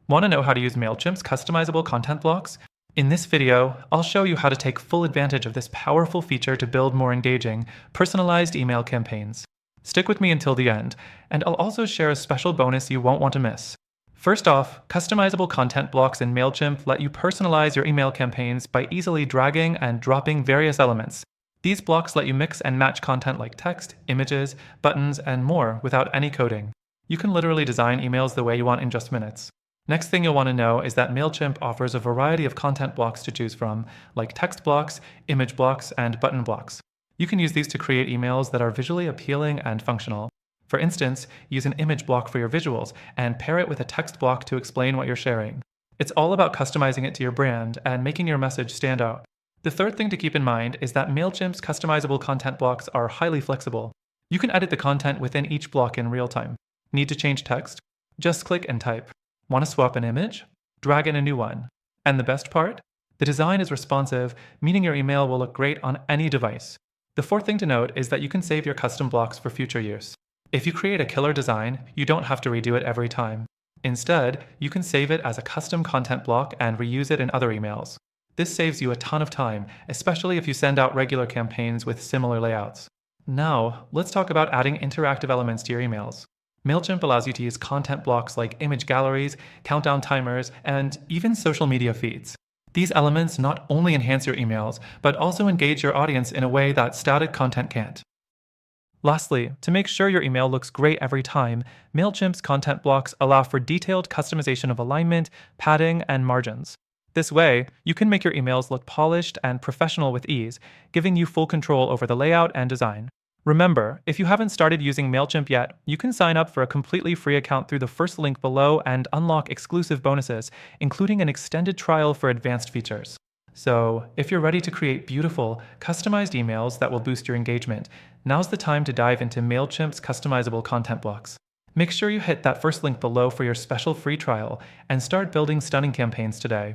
Want to know how to use Mailchimp's customizable content blocks? In this video, I'll show you how to take full advantage of this powerful feature to build more engaging, personalized email campaigns. Stick with me until the end, and I'll also share a special bonus you won't want to miss. First off, customizable content blocks in Mailchimp let you personalize your email campaigns by easily dragging and dropping various elements. These blocks let you mix and match content like text, images, buttons, and more without any coding. You can literally design emails the way you want in just minutes. Next thing you'll want to know is that Mailchimp offers a variety of content blocks to choose from, like text blocks, image blocks, and button blocks. You can use these to create emails that are visually appealing and functional. For instance, use an image block for your visuals and pair it with a text block to explain what you're sharing. It's all about customizing it to your brand and making your message stand out. The third thing to keep in mind is that Mailchimp's customizable content blocks are highly flexible. You can edit the content within each block in real time. Need to change text? Just click and type. Want to swap an image? Drag in a new one. And the best part? The design is responsive, meaning your email will look great on any device. The fourth thing to note is that you can save your custom blocks for future use. If you create a killer design, you don't have to redo it every time. Instead, you can save it as a custom content block and reuse it in other emails. This saves you a ton of time, especially if you send out regular campaigns with similar layouts. Now, let's talk about adding interactive elements to your emails. Mailchimp allows you to use content blocks like image galleries, countdown timers, and even social media feeds. These elements not only enhance your emails, but also engage your audience in a way that static content can't. Lastly, to make sure your email looks great every time, Mailchimp's content blocks allow for detailed customization of alignment, padding, and margins. This way, you can make your emails look polished and professional with ease, giving you full control over the layout and design. Remember, if you haven't started using Mailchimp yet, you can sign up for a completely free account through the first link below and unlock exclusive bonuses, including an extended trial for advanced features. So, if you're ready to create beautiful, customized emails that will boost your engagement, now's the time to dive into Mailchimp's customizable content blocks. Make sure you hit that first link below for your special free trial and start building stunning campaigns today.